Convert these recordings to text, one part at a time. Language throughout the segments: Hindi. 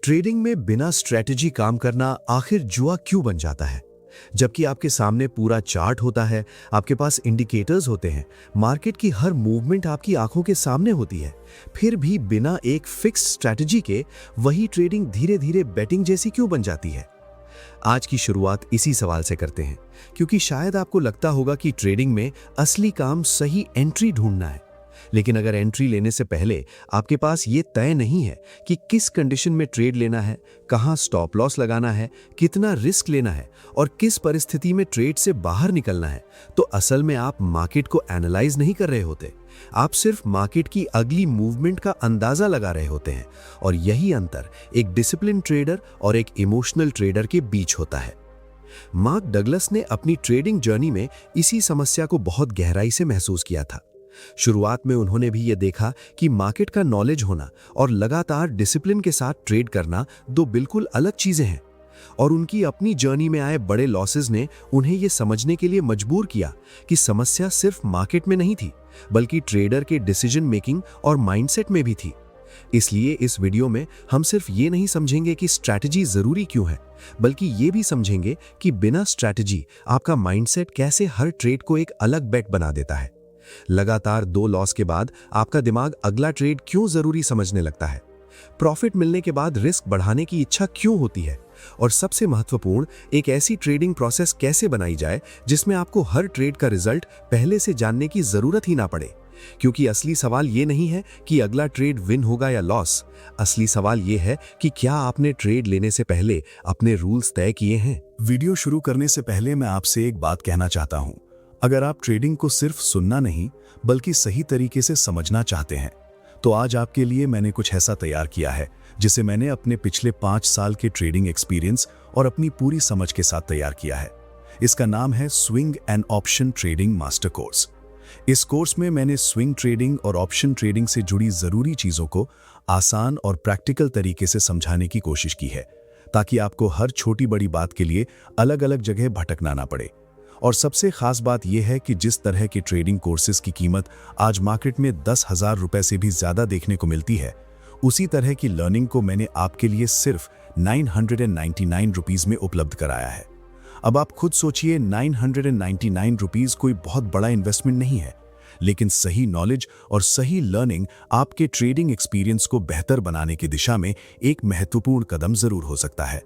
ट्रेडिंग में बिना स्ट्रेटजी काम करना आखिर जुआ क्यों बन जाता है? जबकि आपके सामने पूरा चार्ट होता है, आपके पास इंडिकेटर्स होते हैं, मार्केट की हर मूवमेंट आपकी आंखों के सामने होती है, फिर भी बिना एक फिक्स्ड स्ट्रेटजी के वही ट्रेडिंग धीरे धीरे बेटिंग जैसी क्यों बन जाती है? आज की शुरुआत इसी सवाल से करते हैं, क्योंकि शायद आपको लगता होगा कि ट्रेडिंग में असली काम सही एंट्री ढूंढना है। लेकिन अगर एंट्री लेने से पहले आपके पास ये तय नहीं है कि किस कंडीशन में ट्रेड लेना है, कहां स्टॉप लॉस लगाना है, कितना रिस्क लेना है और किस परिस्थिति में ट्रेड से बाहर निकलना है, तो असल में आप मार्केट को एनालाइज नहीं कर रहे होते। आप सिर्फ मार्केट की अगली मूवमेंट का अंदाजा लगा रहे होते हैं। और यही अंतर एक डिसिप्लिन ट्रेडर और एक इमोशनल ट्रेडर के बीच होता है। मार्क डगलस ने अपनी ट्रेडिंग जर्नी में इसी समस्या को बहुत गहराई से महसूस किया था। शुरुआत में उन्होंने भी यह देखा कि मार्केट का नॉलेज होना और लगातार डिसिप्लिन के साथ ट्रेड करना दो बिल्कुल अलग चीजें हैं। और उनकी अपनी जर्नी में आए बड़े लॉसेस ने उन्हें यह समझने के लिए मजबूर किया कि समस्या सिर्फ मार्केट में नहीं थी, बल्कि ट्रेडर के डिसीजन मेकिंग और माइंडसेट में भी थी। इसलिए इस वीडियो में हम सिर्फ ये नहीं समझेंगे कि स्ट्रैटेजी जरूरी क्यों है, बल्कि ये भी समझेंगे कि बिना स्ट्रैटेजी आपका माइंडसेट कैसे हर ट्रेड को एक अलग बेट बना देता है। लगातार 2 लॉस के बाद आपका दिमाग अगला ट्रेड क्यों जरूरी समझने लगता है, प्रॉफिट मिलने के बाद रिस्क बढ़ाने की इच्छा क्यों होती है, और सबसे महत्वपूर्ण, एक ऐसी ट्रेडिंग प्रोसेस कैसे बनाई जाए जिसमें आपको हर ट्रेड का रिजल्ट पहले से जानने की जरूरत ही ना पड़े। क्योंकि असली सवाल ये नहीं है कि अगला ट्रेड विन होगा या लॉस। असली सवाल ये है कि क्या आपने ट्रेड लेने से पहले अपने रूल्स तय किए हैं। वीडियो शुरू करने से पहले मैं आपसे एक बात कहना चाहता हूं। अगर आप ट्रेडिंग को सिर्फ सुनना नहीं बल्कि सही तरीके से समझना चाहते हैं, तो आज आपके लिए मैंने कुछ ऐसा तैयार किया है जिसे मैंने अपने पिछले 5 साल के ट्रेडिंग एक्सपीरियंस और अपनी पूरी समझ के साथ तैयार किया है। इसका नाम है swing and option trading master course. इस कोर्स में मैंने स्विंग ट्रेडिंग और ऑप्शन ट्रेडिंग से जुड़ी जरूरी चीजों को आसान और प्रैक्टिकल तरीके से समझाने की कोशिश की है, ताकि आपको हर छोटी बड़ी बात के लिए अलग अलग जगह भटकना ना पड़े। और सबसे खास बात यह है कि जिस तरह के ट्रेडिंग कोर्सेज की कीमत आज मार्केट में 10,000 रुपए से भी ज्यादा देखने को मिलती है, उसी तरह की लर्निंग को मैंने आपके लिए सिर्फ 999 रुपीज में उपलब्ध कराया है। अब आप खुद सोचिए, 999 रुपीज कोई बहुत बड़ा इन्वेस्टमेंट नहीं है, लेकिन सही नॉलेज और सही लर्निंग आपके ट्रेडिंग एक्सपीरियंस को बेहतर बनाने की दिशा में एक महत्वपूर्ण कदम जरूर हो सकता है।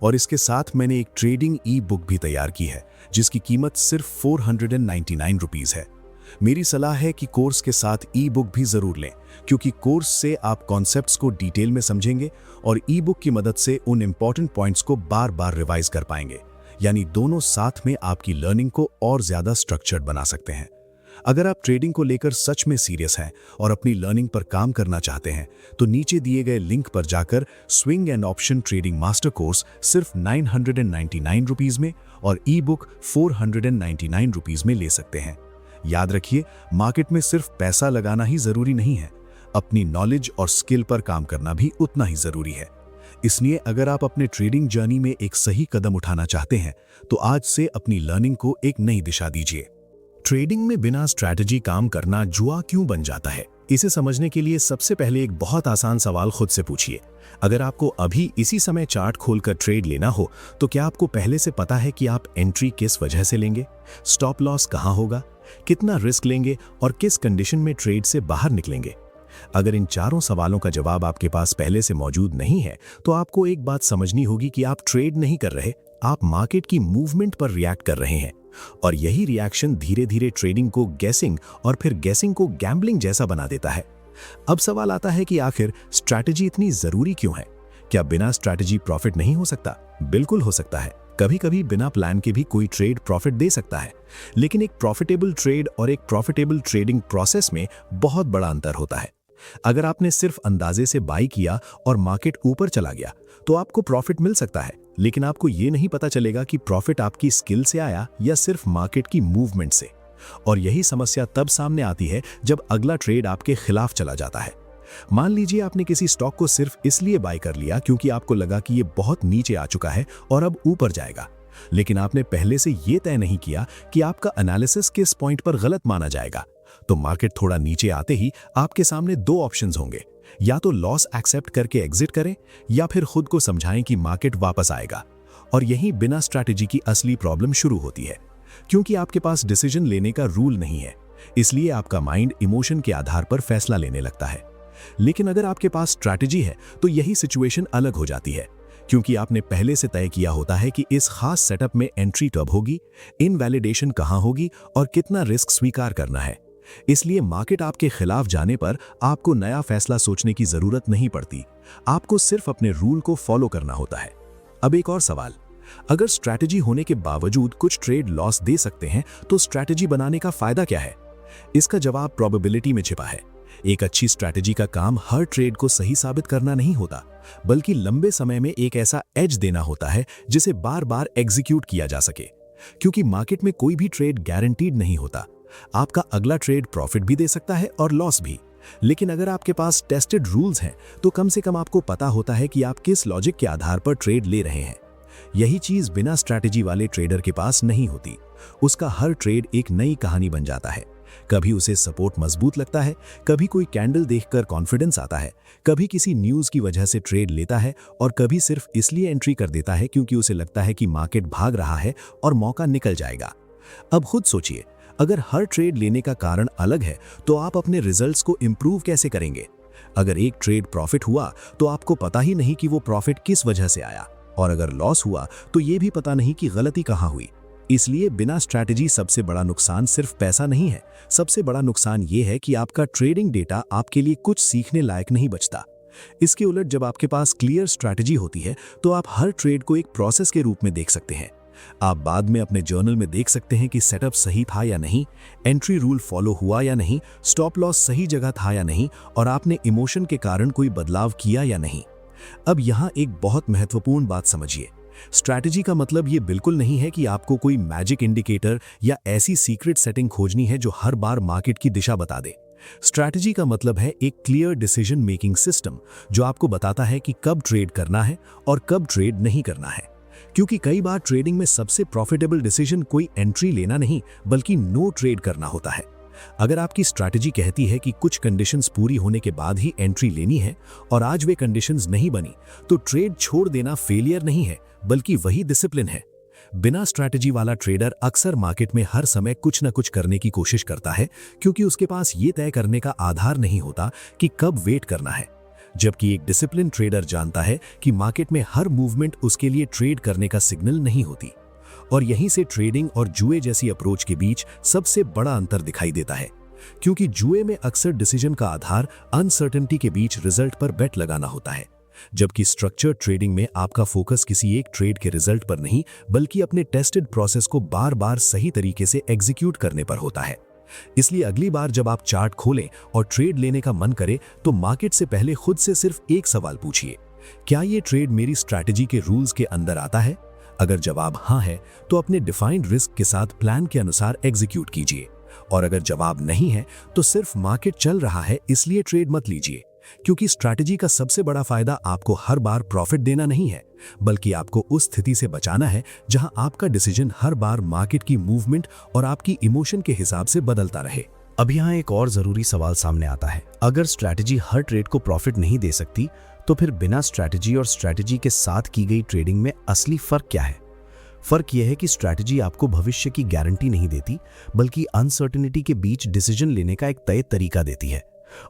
और इसके साथ मैंने एक ट्रेडिंग ई बुक भी तैयार की है, जिसकी कीमत सिर्फ 499 रुपीज है। मेरी सलाह है कि कोर्स के साथ ई बुक भी जरूर लें, क्योंकि कोर्स से आप कॉन्सेप्ट्स को डिटेल में समझेंगे और ई बुक की मदद से उन इंपॉर्टेंट पॉइंट्स को बार बार रिवाइज कर पाएंगे। यानी दोनों साथ में आपकी लर्निंग को और ज्यादा स्ट्रक्चर्ड बना सकते हैं। अगर आप ट्रेडिंग को लेकर सच में सीरियस हैं और अपनी लर्निंग पर काम करना चाहते हैं, तो नीचे दिए गए लिंक पर जाकर swing and option trading master course सिर्फ 999 रुपीज में और ई बुक 499 रुपीज में ले सकते हैं। याद रखिए, मार्केट में सिर्फ पैसा लगाना ही जरूरी नहीं है, अपनी नॉलेज और स्किल पर काम करना भी उतना ही जरूरी है। इसलिए अगर आप अपने ट्रेडिंग जर्नी में एक सही कदम उठाना चाहते हैं, तो आज से अपनी लर्निंग को एक नई दिशा दीजिए। ट्रेडिंग में बिना स्ट्रैटेजी काम करना जुआ क्यों बन जाता है, इसे समझने के लिए सबसे पहले एक बहुत आसान सवाल खुद से पूछिए। अगर आपको अभी इसी समय चार्ट खोलकर ट्रेड लेना हो, तो क्या आपको पहले से पता है कि आप एंट्री किस वजह से लेंगे, स्टॉप लॉस कहां होगा, कितना रिस्क लेंगे और किस कंडीशन में ट्रेड से बाहर निकलेंगे? अगर इन चारों सवालों का जवाब आपके पास पहले से मौजूद नहीं है, तो आपको एक बात समझनी होगी कि आप ट्रेड नहीं कर रहे, आप मार्केट की मूवमेंट पर रिएक्ट कर रहे हैं। और यही रिएक्शन धीरे धीरे ट्रेडिंग को गैसिंग और फिर गैसिंग को गैम्बलिंग जैसा बना देता है। अब सवाल आता है कि आखिर स्ट्रैटेजी इतनी जरूरी क्यों है? क्या बिना स्ट्रैटेजी प्रॉफिट नहीं हो सकता? बिल्कुल हो सकता है। कभी कभी बिना प्लान के भी कोई ट्रेड प्रॉफिट दे सकता है, लेकिन एक प्रॉफिटेबल ट्रेड और एक प्रॉफिटेबल ट्रेडिंग प्रोसेस में बहुत बड़ा अंतर होता है। अगर आपने सिर्फ अंदाजे से बाई किया और मार्केट ऊपर चला गया, तो आपको प्रॉफिट मिल सकता है, लेकिन आपको यह नहीं पता चलेगा कि प्रॉफिट आपकी स्किल से आया या सिर्फ मार्केट की मूवमेंट से। और यही समस्या तब सामने आती है जब अगला ट्रेड आपके खिलाफ चला जाता है। मान लीजिए आपने किसी स्टॉक को सिर्फ इसलिए बाय कर लिया क्योंकि आपको लगा कि यह बहुत नीचे आ चुका है और अब ऊपर जाएगा, लेकिन आपने पहले से यह तय नहीं किया कि आपका एनालिसिस किस पॉइंट पर गलत माना जाएगा। तो मार्केट थोड़ा नीचे आते ही आपके सामने दो ऑप्शंस होंगे, या तो लॉस एक्सेप्ट करके एग्जिट करें या फिर खुद को समझाएं कि मार्केट वापस आएगा। और यही बिना स्ट्रैटेजी की असली प्रॉब्लम शुरू होती है, क्योंकि आपके पास डिसीजन लेने का रूल नहीं है, इसलिए आपका माइंड इमोशन के आधार पर फैसला लेने लगता है। लेकिन अगर आपके पास स्ट्रैटेजी है तो यही सिचुएशन अलग हो जाती है, क्योंकि आपने पहले से तय किया होता है कि इस खास सेटअप में एंट्री कब होगी, इनवैलिडेशन कहां होगी और कितना रिस्क स्वीकार करना है। इसलिए मार्केट आपके खिलाफ जाने पर आपको नया फैसला सोचने की जरूरत नहीं पड़ती, आपको सिर्फ अपने रूल को फॉलो करना होता है। अब एक और सवाल, अगर स्ट्रैटेजी होने के बावजूद कुछ ट्रेड लॉस दे सकते हैं तो स्ट्रैटेजी बनाने का फायदा क्या है? इसका जवाब प्रोबेबिलिटी में छिपा है। एक अच्छी स्ट्रैटेजी का काम हर ट्रेड को सही साबित करना नहीं होता, बल्कि लंबे समय में एक ऐसा एज देना होता है जिसे बार बार एग्जीक्यूट किया जा सके। क्योंकि मार्केट में कोई भी ट्रेड गारंटीड नहीं होता, आपका अगला ट्रेड प्रॉफिट भी दे सकता है और लॉस भी। लेकिन अगर आपके पास टेस्टेड रूल्स हैं तो कम से कम आपको पता होता है कि आप किस लॉजिक के आधार पर ट्रेड ले रहे हैं। यही चीज बिना स्ट्रैटेजी वाले ट्रेडर के पास नहीं होती। उसका हर ट्रेड एक नई कहानी बन जाता है। कभी उसे सपोर्ट मजबूत लगता है, कभी कोई कैंडल देखकर कॉन्फिडेंस आता है, कभी किसी न्यूज की वजह से ट्रेड लेता है और कभी सिर्फ इसलिए एंट्री कर देता है क्योंकि उसे लगता है कि मार्केट भाग रहा है और मौका निकल जाएगा। अब खुद सोचिए, अगर हर ट्रेड लेने का कारण अलग है तो आप अपने रिजल्ट्स को इंप्रूव कैसे करेंगे? अगर एक ट्रेड प्रॉफिट हुआ तो आपको पता ही नहीं कि वो प्रॉफिट किस वजह से आया, और अगर लॉस हुआ तो ये भी पता नहीं कि गलती कहां हुई। इसलिए बिना स्ट्रैटेजी सबसे बड़ा नुकसान सिर्फ पैसा नहीं है, सबसे बड़ा नुकसान ये है कि आपका ट्रेडिंग डेटा आपके लिए कुछ सीखने लायक नहीं बचता। इसके उलट जब आपके पास क्लियर स्ट्रैटेजी होती है तो आप हर ट्रेड को एक प्रोसेस के रूप में देख सकते हैं। आप बाद में अपने जर्नल में देख सकते हैं कि सेटअप सही था या नहीं, एंट्री रूल फॉलो हुआ या नहीं, स्टॉप लॉस सही जगह था या नहीं, और आपने इमोशन के कारण कोई बदलाव किया या नहीं। अब यहाँ एक बहुत महत्वपूर्ण बात समझिए, स्ट्रैटेजी का मतलब ये बिल्कुल नहीं है कि आपको कोई मैजिक इंडिकेटर या ऐसी सीक्रेट सेटिंग खोजनी है जो हर बार मार्केट की दिशा बता दे। स्ट्रैटेजी का मतलब है एक क्लियर डिसीजन मेकिंग सिस्टम जो आपको बताता है कि कब ट्रेड करना है और कब ट्रेड नहीं करना है। क्योंकि कई बार ट्रेडिंग में सबसे प्रॉफिटेबल डिसीजन कोई एंट्री लेना नहीं बल्कि नो ट्रेड करना होता है। अगर आपकी स्ट्रैटेजी कहती है कि कुछ कंडीशंस पूरी होने के बाद ही एंट्री लेनी है और आज वे कंडीशंस नहीं बनी, तो ट्रेड छोड़ देना फेलियर नहीं है बल्कि वही डिसिप्लिन है। बिना स्ट्रैटेजी वाला ट्रेडर अक्सर मार्केट में हर समय कुछ न कुछ करने की कोशिश करता है, क्योंकि उसके पास ये तय करने का आधार नहीं होता कि कब वेट करना है। जबकि एक डिसिप्लिन ट्रेडर जानता है कि मार्केट में हर मूवमेंट उसके लिए ट्रेड करने का सिग्नल नहीं होती। और यहीं से ट्रेडिंग और जुए जैसी अप्रोच के बीच सबसे बड़ा अंतर दिखाई देता है, क्योंकि जुए में अक्सर डिसीजन का आधार अनसर्टेनिटी के बीच रिजल्ट पर बेट लगाना होता है, जबकि स्ट्रक्चर्ड ट्रेडिंग में आपका फोकस किसी एक ट्रेड के रिजल्ट पर नहीं बल्कि अपने टेस्टेड प्रोसेस को बार बार सही तरीके से एग्जीक्यूट करने पर होता है। इसलिए अगली बार जब आप चार्ट खोलें और ट्रेड लेने का मन करे तो मार्केट से पहले खुद से सिर्फ एक सवाल पूछिए, क्या ये ट्रेड मेरी स्ट्रैटेजी के रूल्स के अंदर आता है? अगर जवाब हाँ है तो अपने डिफाइंड रिस्क के साथ प्लान के अनुसार एग्जीक्यूट कीजिए, और अगर जवाब नहीं है तो सिर्फ मार्केट चल रहा है इसलिए ट्रेड मत लीजिए। क्योंकि स्ट्रैटेजी का सबसे बड़ा फायदा आपको हर बार प्रॉफिट देना नहीं है, बल्कि आपको उस स्थिति से बचाना है जहां आपका डिसीजन हर बार मार्केट की मूवमेंट और आपकी इमोशन के हिसाब से बदलता रहे। अब यहाँ एक और जरूरी सवाल सामने आता है, अगर स्ट्रैटेजी हर ट्रेड को प्रॉफिट नहीं दे सकती तो फिर बिना स्ट्रैटेजी और स्ट्रैटेजी के साथ की गई ट्रेडिंग में असली फर्क क्या है? फर्क यह है कि स्ट्रैटेजी आपको भविष्य की गारंटी नहीं देती बल्कि अनसर्टेनिटी के बीच डिसीजन लेने का एक तय तरीका देती है,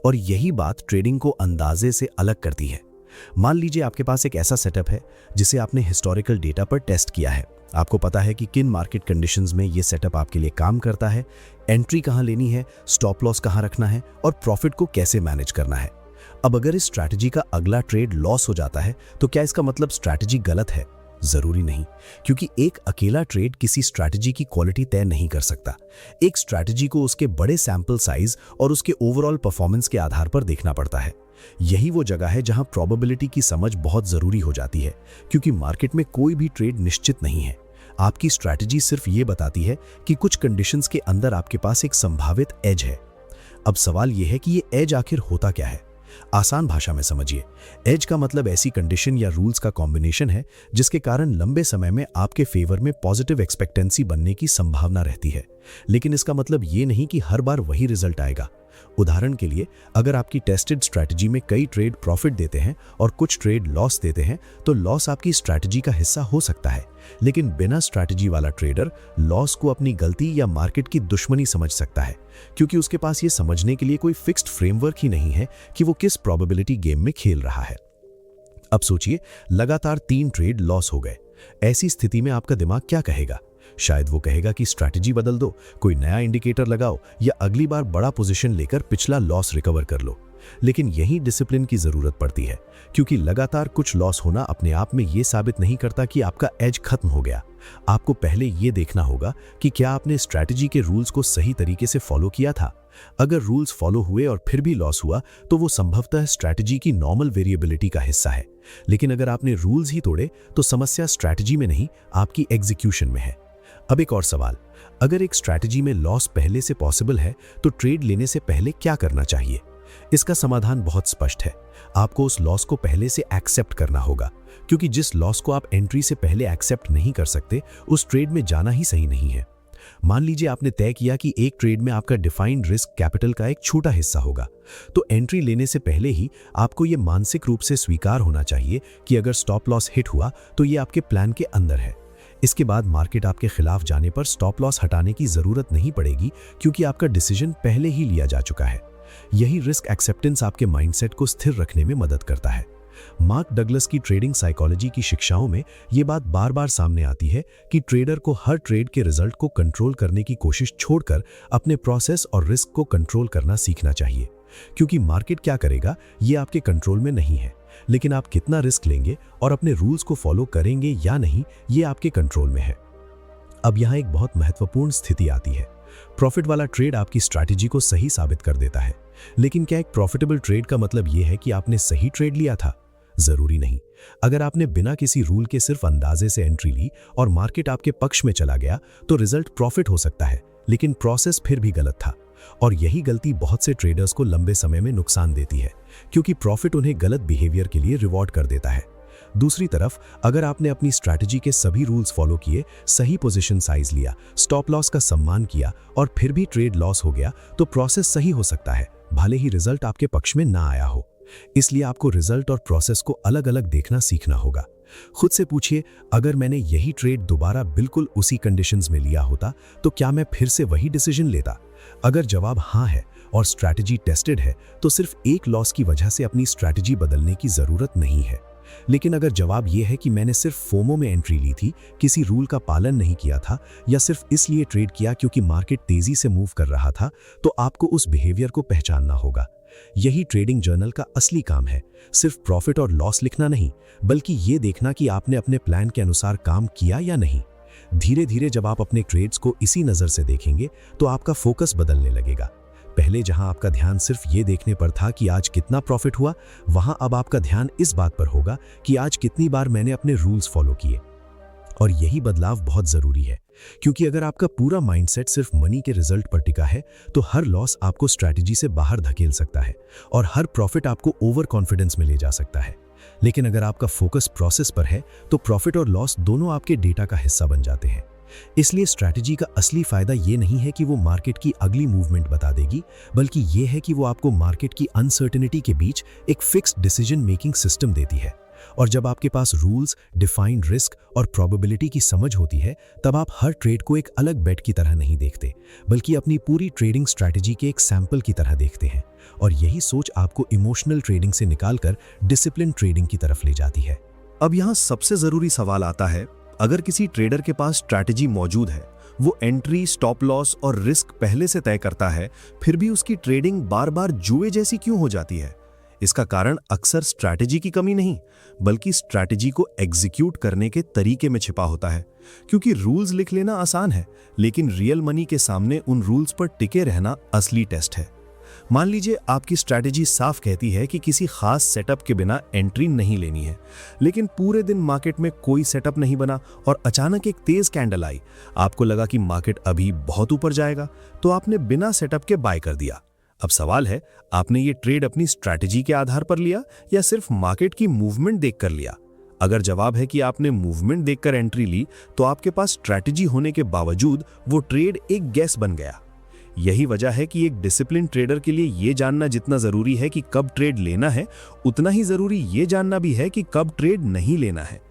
और यही बात ट्रेडिंग को अंदाजे से अलग करती है। मान लीजिए आपके पास एक ऐसा सेटअप है जिसे आपने हिस्टोरिकल डेटा पर टेस्ट किया है। आपको पता है कि किन मार्केट कंडीशंस में ये सेटअप आपके लिए काम करता है, एंट्री कहां लेनी है, स्टॉप लॉस कहां रखना है और प्रॉफिट को कैसे मैनेज करना है। अब अगर इस स्ट्रैटेजी का अगला ट्रेड लॉस हो जाता है तो क्या इसका मतलब स्ट्रैटेजी गलत है? जरूरी नहीं, क्योंकि एक अकेला ट्रेड किसी स्ट्रैटेजी की क्वालिटी तय नहीं कर सकता। एक स्ट्रैटेजी को उसके बड़े सैंपल साइज और उसके ओवरऑल परफॉर्मेंस के आधार पर देखना पड़ता है। यही वो जगह है जहां प्रोबेबिलिटी की समझ बहुत जरूरी हो जाती है, क्योंकि मार्केट में कोई भी ट्रेड निश्चित नहीं है। आपकी स्ट्रैटेजी सिर्फ ये बताती है कि कुछ कंडीशंस के अंदर आपके पास एक संभावित एज है। अब सवाल यह है कि ये एज आखिर होता क्या है? आसान भाषा में समझिए, एज का मतलब ऐसी कंडीशन या रूल्स का कॉम्बिनेशन है जिसके कारण लंबे समय में आपके फेवर में पॉजिटिव एक्सपेक्टेंसी बनने की संभावना रहती है। लेकिन इसका मतलब ये नहीं कि हर बार वही रिजल्ट आएगा। उदाहरण के लिए, अगर आपकी टेस्टेड स्ट्रैटेजी में कई ट्रेड प्रॉफिट देते हैं और कुछ ट्रेड लॉस देते हैं, तो लॉस आपकी स्ट्रैटेजी का हिस्सा हो सकता है। लेकिन बिना स्ट्रैटेजी वाला ट्रेडर लॉस को अपनी गलती या मार्केट की दुश्मनी समझ सकता है, क्योंकि उसके पास ये समझने के लिए कोई फिक्स्ड फ्रेमवर्क ही नहीं है कि वो किस प्रोबेबिलिटी गेम में खेल रहा है। अब सोचिए, लगातार 3 ट्रेड लॉस हो गए। ऐसी स्थिति में आपका दिमाग क्या कहेगा? शायद वो कहेगा कि स्ट्रैटेजी बदल दो, कोई नया इंडिकेटर लगाओ या अगली बार बड़ा पोजीशन लेकर पिछला लॉस रिकवर कर लो। लेकिन यही डिसिप्लिन की जरूरत पड़ती है, क्योंकि लगातार कुछ लॉस होना अपने आप में ये साबित नहीं करता कि आपका एज खत्म हो गया। आपको पहले ये देखना होगा कि क्या आपने स्ट्रैटेजी के रूल्स को सही तरीके से फॉलो किया था। अगर रूल्स फॉलो हुए और फिर भी लॉस हुआ, तो वो संभवतः स्ट्रैटेजी की नॉर्मल वेरिएबिलिटी का हिस्सा है। लेकिन अगर आपने रूल्स ही तोड़े, तो समस्या स्ट्रैटेजी में नहीं, आपकी एग्जीक्यूशन में है। अब एक और सवाल, अगर एक स्ट्रैटेजी में लॉस पहले से पॉसिबल है, तो ट्रेड लेने से पहले क्या करना चाहिए? इसका समाधान बहुत स्पष्ट है। आपको उस लॉस को पहले से एक्सेप्ट करना होगा, क्योंकि जिस लॉस को आप एंट्री से पहले एक्सेप्ट नहीं कर सकते, उस ट्रेड में जाना ही सही नहीं है। मान लीजिए आपने तय किया कि एक ट्रेड में आपका डिफाइंड रिस्क कैपिटल का एक छोटा हिस्सा होगा, तो एंट्री लेने से पहले ही आपको यह मानसिक रूप से स्वीकार होना चाहिए कि अगर स्टॉप लॉस हिट हुआ तो ये आपके प्लान के अंदर है। इसके बाद मार्केट आपके खिलाफ जाने पर स्टॉप लॉस हटाने की जरूरत नहीं पड़ेगी, क्योंकि आपका डिसीजन पहले ही लिया जा चुका है। यही रिस्क एक्सेप्टेंस आपके माइंडसेट को स्थिर रखने में मदद करता है। मार्क डगलस की ट्रेडिंग साइकोलॉजी की शिक्षाओं में ये बात बार बार सामने आती है कि ट्रेडर को हर ट्रेड के रिजल्ट को कंट्रोल करने की कोशिश छोड़कर अपने प्रोसेस और रिस्क को कंट्रोल करना सीखना चाहिए, क्योंकि मार्केट क्या करेगा ये आपके कंट्रोल में नहीं है, लेकिन आप कितना रिस्क लेंगे और अपने रूल्स को फॉलो करेंगे या नहीं, ये आपके कंट्रोल में है। अब यहाँ एक बहुत महत्वपूर्ण स्थिति आती है। प्रॉफिट वाला ट्रेड आपकी स्ट्रैटेजी को सही साबित कर देता है, लेकिन क्या एक प्रॉफिटेबल ट्रेड का मतलब यह है कि आपने सही ट्रेड लिया था? जरूरी नहीं। अगर आपने बिना किसी रूल के सिर्फ अंदाजे से एंट्री ली और मार्केट आपके पक्ष में चला गया, तो रिजल्ट प्रॉफिट हो सकता है, लेकिन प्रोसेस फिर भी गलत था। और यही गलती बहुत से ट्रेडर्स को लंबे समय में नुकसान देती है, क्योंकि प्रॉफिट उन्हें गलत बिहेवियर के लिए रिवॉर्ड कर देता है। दूसरी तरफ, अगर आपने अपनी स्ट्रैटेजी के सभी रूल्स फॉलो किए, सही पोजीशन साइज लिया, स्टॉप लॉस का सम्मान किया और फिर भी ट्रेड लॉस हो गया, तो प्रोसेस सही हो सकता है, भले ही रिजल्ट आपके पक्ष में ना आया हो। इसलिए आपको रिजल्ट और प्रोसेस को अलग अलग देखना सीखना होगा। खुद से पूछिए, अगर मैंने यही ट्रेड दोबारा बिल्कुल उसी कंडीशंस में लिया होता, तो क्या मैं फिर से वही डिसीजन लेता? अगर जवाब हाँ है और स्ट्रैटेजी टेस्टेड है, तो सिर्फ एक लॉस की वजह से अपनी स्ट्रैटेजी बदलने की जरूरत नहीं है। लेकिन अगर जवाब यह है कि मैंने सिर्फ फोमो में एंट्री ली थी, किसी रूल का पालन नहीं किया था, या सिर्फ इसलिए ट्रेड किया क्योंकि मार्केट तेजी से मूव कर रहा था, तो आपको उस बिहेवियर को पहचानना होगा। यही ट्रेडिंग जर्नल का असली काम है, सिर्फ प्रॉफिट और लॉस लिखना नहीं, बल्कि ये देखना कि आपने अपने प्लान के अनुसार काम किया या नहीं। धीरे धीरे जब आप अपने ट्रेड्स को इसी नज़र से देखेंगे, तो आपका फोकस बदलने लगेगा। पहले जहां आपका ध्यान सिर्फ ये देखने पर था कि आज कितना प्रॉफिट हुआ, वहां अब आपका ध्यान इस बात पर होगा कि आज कितनी बार मैंने अपने रूल्स फॉलो किए। और यही बदलाव बहुत जरूरी है, क्योंकि अगर आपका पूरा माइंडसेट सिर्फ मनी के रिजल्ट पर टिका है, तो हर लॉस आपको स्ट्रैटेजी से बाहर धकेल सकता है और हर प्रॉफिट आपको ओवर कॉन्फिडेंस में ले जा सकता है। लेकिन अगर आपका फोकस प्रोसेस पर है, तो प्रॉफिट और लॉस दोनों आपके डेटा का हिस्सा बन जाते हैं। इसलिए स्ट्रैटेजी का असली फायदा ये नहीं है कि वो मार्केट की अगली मूवमेंट बता देगी, बल्कि ये है कि वो आपको मार्केट की अनसर्टेनिटी के बीच एक फिक्स्ड डिसीजन मेकिंग सिस्टम देती है। और जब आपके पास रूल्स, डिफाइंड रिस्क और प्रोबेबिलिटी की समझ होती है, तब आप हर ट्रेड को एक अलग बेट की तरह नहीं देखते, बल्कि अपनी पूरी ट्रेडिंग स्ट्रैटेजी के एक सैंपल की तरह देखते हैं। और यही सोच आपको इमोशनल ट्रेडिंग से निकालकर डिसिप्लिन ट्रेडिंग की तरफ ले जाती है। अब यहाँ सबसे जरूरी सवाल आता है, अगर किसी ट्रेडर के पास स्ट्रैटेजी मौजूद है, वो एंट्री, स्टॉप लॉस और रिस्क पहले से तय करता है, फिर भी उसकी ट्रेडिंग बार बार जुए जैसी क्यों हो जाती है? इसका कारण अक्सर स्ट्रैटेजी की कमी नहीं, बल्कि स्ट्रैटेजी को एग्जीक्यूट करने के तरीके में छिपा होता है। क्योंकि रूल्स लिख लेना आसान है, लेकिन रियल मनी के सामने उन रूल्स पर टिके रहना असली टेस्ट है। मान लीजिए आपकी स्ट्रैटेजी साफ कहती है कि किसी खास सेटअप के बिना एंट्री नहीं लेनी है, लेकिन पूरे दिन मार्केट में कोई सेटअप नहीं बना और अचानक एक तेज कैंडल आई। आपको लगा कि मार्केट अभी बहुत ऊपर जाएगा, तो आपने बिना सेटअप के बाय कर दिया। अब सवाल है, आपने ये ट्रेड अपनी स्ट्रैटेजी के आधार पर लिया या सिर्फ मार्केट की मूवमेंट देखकर लिया? अगर जवाब है कि आपने मूवमेंट देखकर एंट्री ली, तो आपके पास स्ट्रैटेजी होने के बावजूद वो ट्रेड एक गैस बन गया। यही वजह है कि एक डिसिप्लिन ट्रेडर के लिए ये जानना जितना जरूरी है कि कब ट्रेड लेना है, उतना ही जरूरी ये जानना भी है कि कब ट्रेड नहीं लेना है।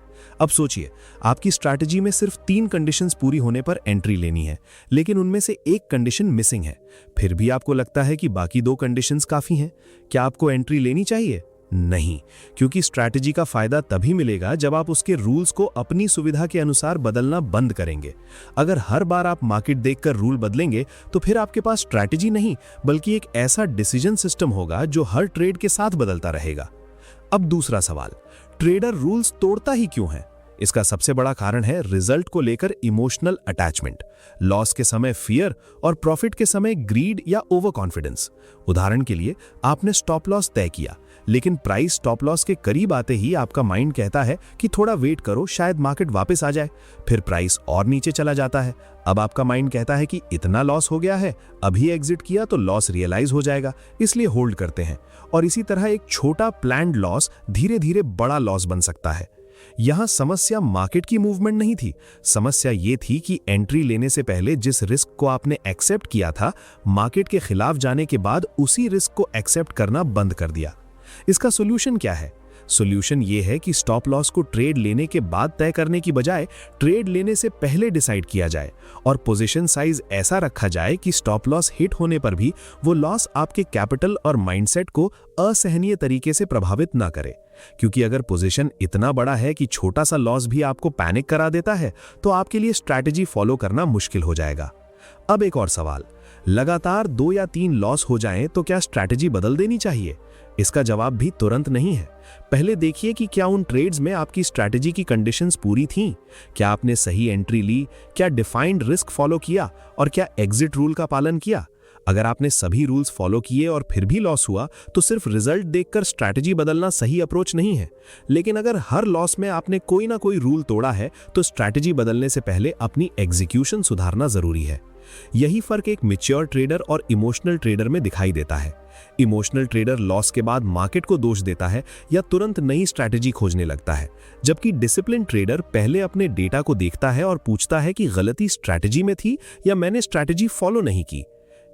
अब सोचिए, आपकी स्ट्रैटेजी में सिर्फ 3 कंडीशंस पूरी होने पर एंट्री लेनी है, लेकिन उनमें से एक कंडीशन मिसिंग है। फिर भी आपको लगता है कि बाकी 2 कंडीशंस काफी हैं। क्या आपको एंट्री लेनी चाहिए? नहीं, क्योंकि स्ट्रैटेजी का फायदा तभी मिलेगा जब आप उसके रूल्स को अपनी सुविधा के अनुसार बदलना बंद करेंगे। अगर हर बार आप मार्केट देखकर रूल बदलेंगे, तो फिर आपके पास स्ट्रैटेजी नहीं, बल्कि एक ऐसा डिसीजन सिस्टम होगा जो हर ट्रेड के साथ बदलता रहेगा। अब दूसरा सवाल, ट्रेडर रूल्स तोड़ता ही क्यों है? इसका सबसे बड़ा कारण है रिजल्ट को लेकर इमोशनल अटैचमेंट। लॉस के समय फियर और प्रॉफिट के समय ग्रीड या ओवर कॉन्फिडेंस। उदाहरण के लिए, आपने स्टॉप लॉस तय किया, लेकिन प्राइस स्टॉप लॉस के करीब आते ही आपका माइंड कहता है कि थोड़ा वेट करो, शायद मार्केट वापस आ जाए। फिर प्राइस और नीचे चला जाता है। अब आपका माइंड कहता है कि इतना लॉस हो गया है, अभी एग्जिट किया तो लॉस रियलाइज हो जाएगा, इसलिए होल्ड करते हैं। और इसी तरह एक छोटा प्लान्ड लॉस धीरे धीरे बड़ा लॉस बन सकता है। यहां समस्या मार्केट की मूवमेंट नहीं थी, समस्या ये थी कि एंट्री लेने से पहले जिस रिस्क को आपने एक्सेप्ट किया था, मार्केट के खिलाफ जाने के बाद उसी रिस्क को एक्सेप्ट करना बंद कर दिया। इसका सॉल्यूशन क्या है? सॉल्यूशन ये है कि स्टॉप लॉस को ट्रेड लेने के बाद तय करने की बजाय ट्रेड लेने से पहले डिसाइड किया जाए और पोजीशन साइज ऐसा रखा जाए कि स्टॉप लॉस हिट होने पर भी वो लॉस आपके कैपिटल और माइंडसेट को असहनीय तरीके से प्रभावित ना करे। क्योंकि अगर पोजीशन इतना बड़ा है कि छोटा सा लॉस भी आपको पैनिक करा देता है, तो आपके लिए स्ट्रैटेजी फॉलो करना मुश्किल हो जाएगा। अब एक और सवाल, लगातार 2 या 3 लॉस हो जाएं तो क्या स्ट्रैटेजी बदल देनी चाहिए? इसका जवाब भी तुरंत नहीं है। पहले देखिए कि क्या उन ट्रेड्स में आपकी स्ट्रैटेजी की कंडीशंस पूरी थीं? क्या आपने सही एंट्री ली? क्या डिफाइंड रिस्क फॉलो किया? और क्या एग्जिट रूल का पालन किया? अगर आपने सभी रूल्स फॉलो किए और फिर भी लॉस हुआ, तो सिर्फ रिजल्ट देखकर स्ट्रैटेजी बदलना सही अप्रोच नहीं है। लेकिन अगर हर लॉस में आपने कोई ना कोई रूल तोड़ा है, तो स्ट्रैटेजी बदलने से पहले अपनी एग्जीक्यूशन सुधारना जरूरी है। यही फर्क एक मैच्योर ट्रेडर और इमोशनल ट्रेडर में दिखाई देता है। इमोशनल ट्रेडर लॉस के बाद मार्केट को दोष देता है या तुरंत नई स्ट्रैटेजी खोजने लगता है, जबकि डिसिप्लिन ट्रेडर पहले अपने डेटा को देखता है और पूछता है कि गलती स्ट्रैटेजी में थी या मैंने स्ट्रैटेजी फॉलो नहीं की।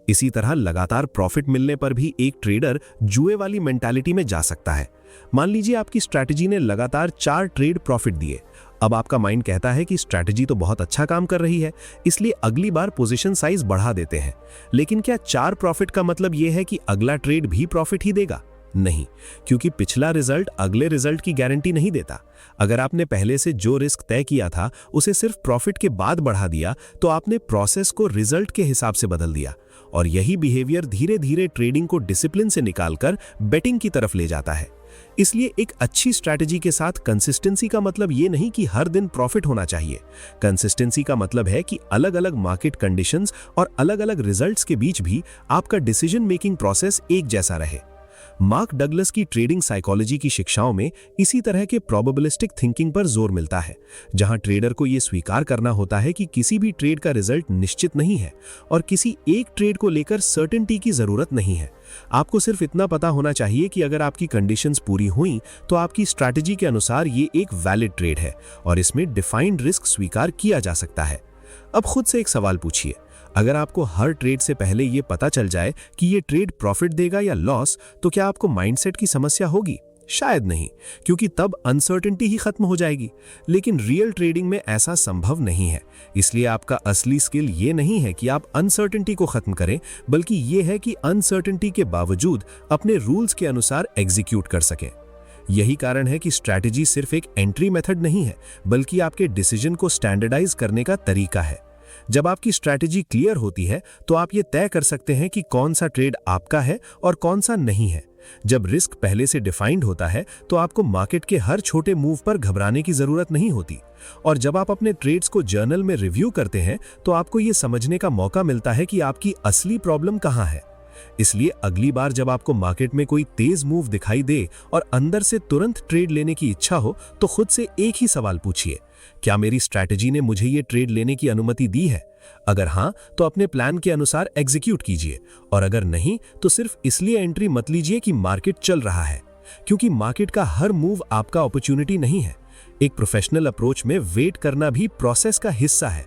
इसी तरह लगातार प्रॉफिट मिलने पर भी एक ट्रेडर जुए वाली मेंटालिटी में जा सकता है। मान लीजिए आपकी स्ट्रैटेजी ने लगातार 4 ट्रेड प्रॉफिट दिए। अब आपका माइंड कहता है कि स्ट्रैटेजी तो बहुत अच्छा काम कर रही है, इसलिए अगली बार पोजीशन साइज बढ़ा देते हैं। लेकिन क्या 4 प्रॉफिट का मतलब यह है कि अगला ट्रेड भी प्रॉफिट ही देगा? नहीं, क्योंकि पिछला रिजल्ट अगले रिजल्ट की गारंटी नहीं देता। अगर आपने पहले से जो रिस्क तय किया था उसे सिर्फ प्रॉफिट के बाद बढ़ा दिया, तो आपने प्रोसेस को रिजल्ट के हिसाब से बदल दिया। और यही बिहेवियर धीरे धीरे ट्रेडिंग को डिसिप्लिन से निकालकर बेटिंग की तरफ ले जाता है। इसलिए एक अच्छी स्ट्रैटेजी के साथ कंसिस्टेंसी का मतलब ये नहीं कि हर दिन प्रॉफिट होना चाहिए। कंसिस्टेंसी का मतलब है कि अलग अलग मार्केट कंडीशंस और अलग अलग रिजल्ट्स के बीच भी आपका डिसीजन मेकिंग प्रोसेस एक जैसा रहे। मार्क डगलस की ट्रेडिंग साइकोलॉजी की शिक्षाओं में इसी तरह के प्रोबेबिलिस्टिक थिंकिंग पर जोर मिलता है, जहां ट्रेडर को यह स्वीकार करना होता है कि किसी भी ट्रेड का रिजल्ट निश्चित नहीं है और किसी एक ट्रेड को लेकर सर्टेनिटी की जरूरत नहीं है। आपको सिर्फ इतना पता होना चाहिए कि अगर आपकी कंडीशंस पूरी हुई, तो आपकी स्ट्रैटेजी के अनुसार ये एक वैलिड ट्रेड है और इसमें डिफाइंड रिस्क स्वीकार किया जा सकता है। अब खुद से एक सवाल पूछिए, अगर आपको हर ट्रेड से पहले यह पता चल जाए कि यह ट्रेड प्रॉफिट देगा या लॉस, तो क्या आपको माइंडसेट की समस्या होगी? शायद नहीं, क्योंकि तब अनसर्टेनिटी ही खत्म हो जाएगी। लेकिन रियल ट्रेडिंग में ऐसा संभव नहीं है। इसलिए आपका असली स्किल ये नहीं है कि आप अनसर्टेनिटी को खत्म करें, बल्कि ये है कि अनसर्टेनिटी के बावजूद अपने रूल्स के अनुसार एग्जीक्यूट कर सकें। यही कारण है कि स्ट्रैटेजी सिर्फ एक एंट्री मेथड नहीं है, बल्कि आपके डिसीजन को स्टैंडर्डाइज करने का तरीका है। जब आपकी स्ट्रैटेजी क्लियर होती है, तो आप ये तय कर सकते हैं कि कौन सा ट्रेड आपका है और कौन सा नहीं है। जब रिस्क पहले से डिफाइंड होता है, तो आपको मार्केट के हर छोटे मूव पर घबराने की जरूरत नहीं होती। और जब आप अपने ट्रेड्स को जर्नल में रिव्यू करते हैं, तो आपको ये समझने का मौका मिलता है कि आपकी असली प्रॉब्लम कहाँ है। इसलिए अगली बार जब आपको मार्केट में कोई तेज मूव दिखाई दे और अंदर से तुरंत ट्रेड लेने की इच्छा हो, तो खुद से एक ही सवाल पूछिए, क्या मेरी स्ट्रैटेजी ने मुझे ये ट्रेड लेने की अनुमति दी है? अगर हाँ, तो अपने प्लान के अनुसार एग्जीक्यूट कीजिए, और अगर नहीं तो सिर्फ इसलिए एंट्री मत लीजिए कि मार्केट चल रहा है, क्योंकि मार्केट का हर मूव आपका अपॉर्चुनिटी नहीं है। एक प्रोफेशनल अप्रोच में वेट करना भी प्रोसेस का हिस्सा है।